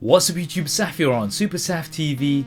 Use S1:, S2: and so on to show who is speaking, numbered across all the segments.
S1: What's up YouTube, Saf here on SuperSaf TV,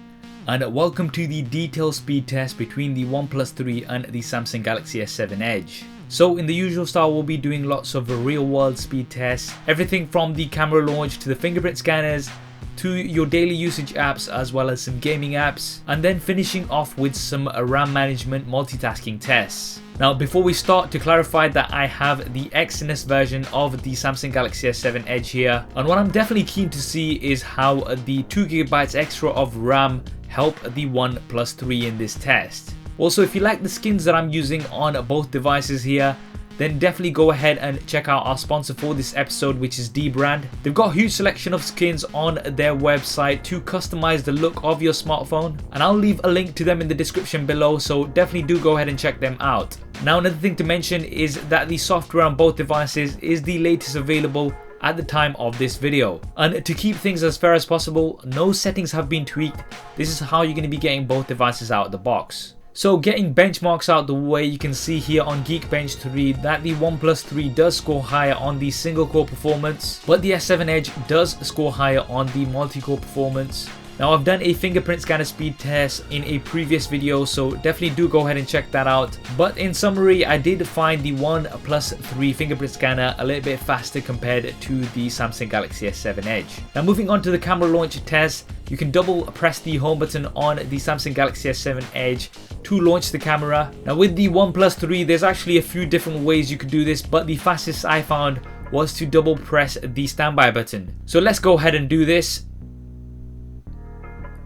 S1: and welcome to the detailed speed test between the OnePlus 3 and the Samsung Galaxy S7 Edge. So in the usual style, we'll be doing lots of real world speed tests, everything from the camera launch to the fingerprint scanners to your daily usage apps as well as some gaming apps, and then finishing off with some RAM management multitasking tests. Now before we start, to clarify that I have the Exynos version of the Samsung Galaxy S7 Edge here, and what I'm definitely keen to see is how the 2GB extra of RAM help the OnePlus 3 in this test. Also, if you like the skins that I'm using on both devices here, then definitely go ahead and check out our sponsor for this episode, which is Dbrand. They've got a huge selection of skins on their website to customize the look of your smartphone, and I'll leave a link to them in the description below, so definitely do go ahead and check them out. Now another thing to mention is that the software on both devices is the latest available at the time of this video, and to keep things as fair as possible, no settings have been tweaked. This is how you're going to be getting both devices out of the box. So getting benchmarks out the way, you can see here on Geekbench 3 that the OnePlus 3 does score higher on the single core performance, but the S7 Edge does score higher on the multi-core performance. Now I've done a fingerprint scanner speed test in a previous video, so definitely do go ahead and check that out. But in summary, I did find the OnePlus 3 fingerprint scanner a little bit faster compared to the Samsung Galaxy S7 Edge. Now moving on to the camera launch test, you can double press the home button on the Samsung Galaxy S7 Edge to launch the camera. Now with the OnePlus 3, there's actually a few different ways you could do this, but the fastest I found was to double press the standby button. So let's go ahead and do this.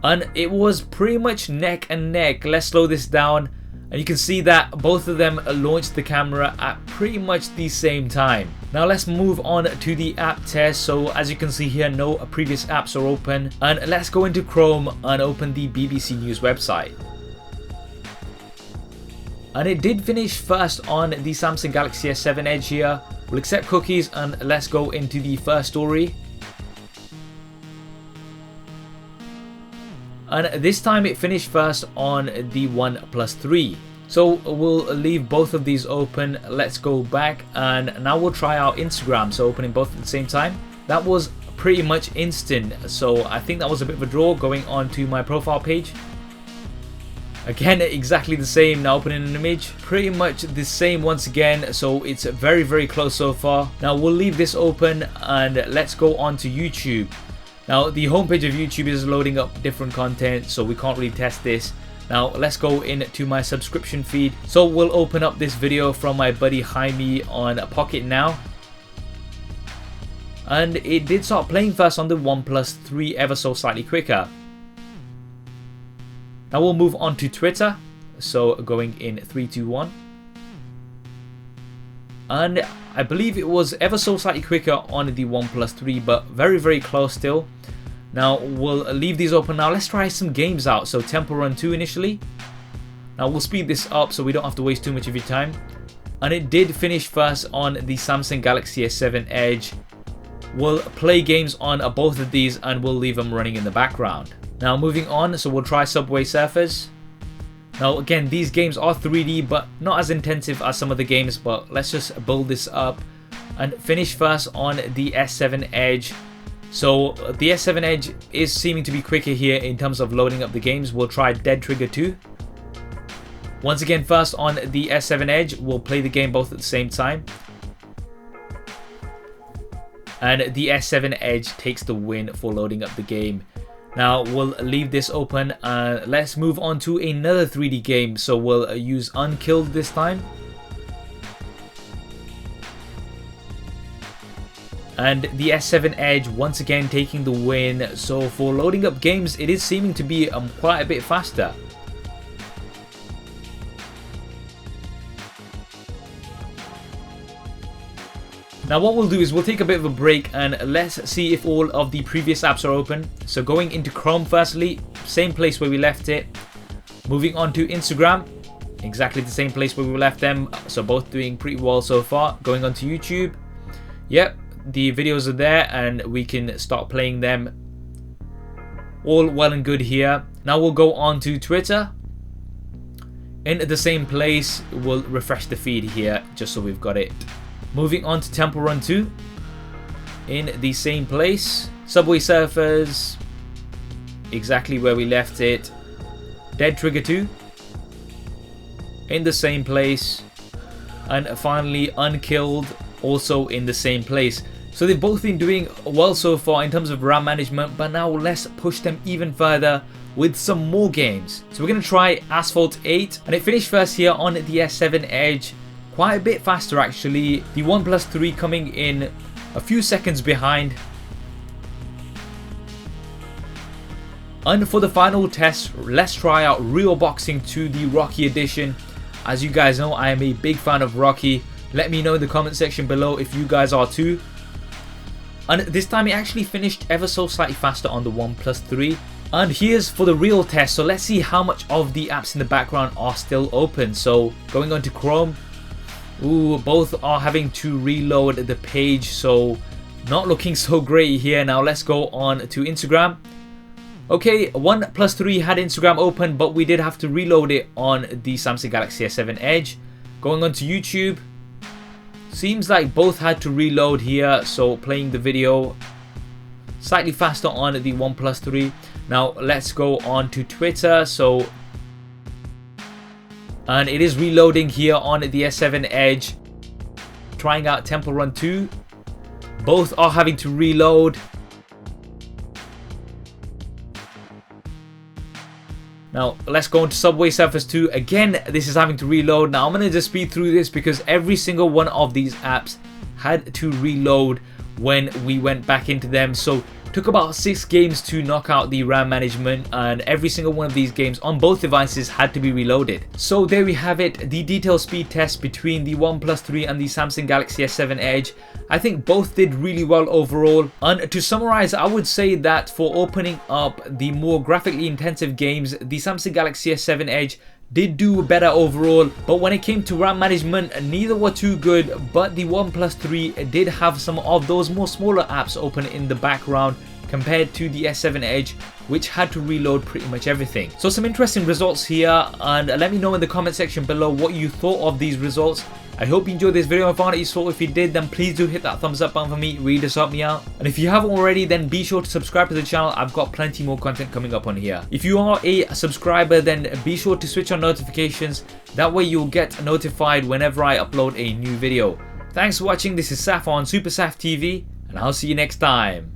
S1: And it was pretty much neck and neck. Let's slow this down, and you can see that both of them launched the camera at pretty much the same time. Now let's move on to the app test. So as you can see here, no previous apps are open, and let's go into Chrome and open the BBC News website. And it did finish first on the Samsung Galaxy S7 Edge here. We'll accept cookies and let's go into the first story. And this time it finished first on the OnePlus 3. So we'll leave both of these open. Let's go back, and now we'll try out Instagram. So opening both at the same time. That was pretty much instant. So I think that was a bit of a draw. Going on to my profile page. Again, exactly the same. Now opening an image. Pretty much the same once again. So it's very close so far. Now we'll leave this open and let's go on to YouTube. Now the homepage of YouTube is loading up different content, so we can't really test this. Now let's go into my subscription feed. So we'll open up this video from my buddy Jaime on Pocket Now. And it did start playing first on the OnePlus 3 ever so slightly quicker. Now we'll move on to Twitter. So going in 3, 2, 1. And I believe it was ever so slightly quicker on the OnePlus 3, but very close still. Now we'll leave these open. Now let's try some games out. So Temple Run 2 initially. Now we'll speed this up so we don't have to waste too much of your time. And it did finish first on the Samsung Galaxy S7 Edge. We'll play games on both of these and we'll leave them running in the background. Now moving on, so we'll try Subway Surfers. Now again, these games are 3D but not as intensive as some of the games, but let's just build this up and finish first on the S7 Edge. So the S7 Edge is seeming to be quicker here in terms of loading up the games. We'll try Dead Trigger 2. Once again, first on the S7 Edge, we'll play the game both at the same time. And the S7 Edge takes the win for loading up the game. Now we'll leave this open and let's move on to another 3D game. So we'll use Unkilled this time. And the S7 Edge once again taking the win. So for loading up games, it is seeming to be quite a bit faster. Now what we'll do is we'll take a bit of a break and let's see if all of the previous apps are open. So going into Chrome firstly, same place where we left it. Moving on to Instagram, exactly the same place where we left them. So both doing pretty well so far. Going on to YouTube, yep, the videos are there and we can start playing them. All well and good here. Now we'll go on to Twitter. In the same place, we'll refresh the feed here just so we've got it. Moving on to Temple Run 2. in the same place. Subway Surfers, exactly where we left it. Dead Trigger 2, in the same place. And finally Unkilled, also in the same place. So they've both been doing well so far in terms of RAM management, but now let's push them even further with some more games. So we're going to try Asphalt 8, and it finished first here on the S7 Edge. Quite a bit faster actually. The OnePlus 3 coming in a few seconds behind. And for the final test, let's try out Real Boxing 2, the Rocky edition. As you guys know, I am a big fan of Rocky. Let me know in the comment section below if you guys are too. And this time it actually finished ever so slightly faster on the OnePlus 3. And here's for the real test. So let's see how much of the apps in the background are still open. So going on to Chrome. Ooh, both are having to reload the page. So not looking so great here. Now let's go on to Instagram. Okay, OnePlus 3 had Instagram open, but we did have to reload it on the Samsung Galaxy S7 Edge. Going on to YouTube. Seems like both had to reload here, so playing the video slightly faster on the OnePlus 3. Now let's go on to Twitter. And it is reloading here on the S7 Edge. Trying out Temple Run 2. Both are having to reload. Now let's go into Subway Surfers 2. Again, this is having to reload. Now I'm going to just speed through this because every single one of these apps had to reload when we went back into them. So took about 6 games to knock out the RAM management, and every single one of these games on both devices had to be reloaded. So there we have it, the detailed speed test between the OnePlus 3 and the Samsung Galaxy S7 Edge. I think both did really well overall. And to summarize, I would say that for opening up the more graphically intensive games, the Samsung Galaxy S7 Edge did do better overall, but when it came to RAM management, neither were too good. But the OnePlus 3 did have some of those more smaller apps open in the background compared to the S7 Edge, which had to reload pretty much everything. So some interesting results here, and let me know in the comment section below what you thought of these results. I hope you enjoyed this video and found it useful. If you did, then please do hit that thumbs up button for me. It really does help me out. And if you haven't already, then be sure to subscribe to the channel. I've got plenty more content coming up on here. If you are a subscriber, then be sure to switch on notifications. That way you'll get notified whenever I upload a new video. Thanks for watching. This is Saf on SuperSaf TV, and I'll see you next time.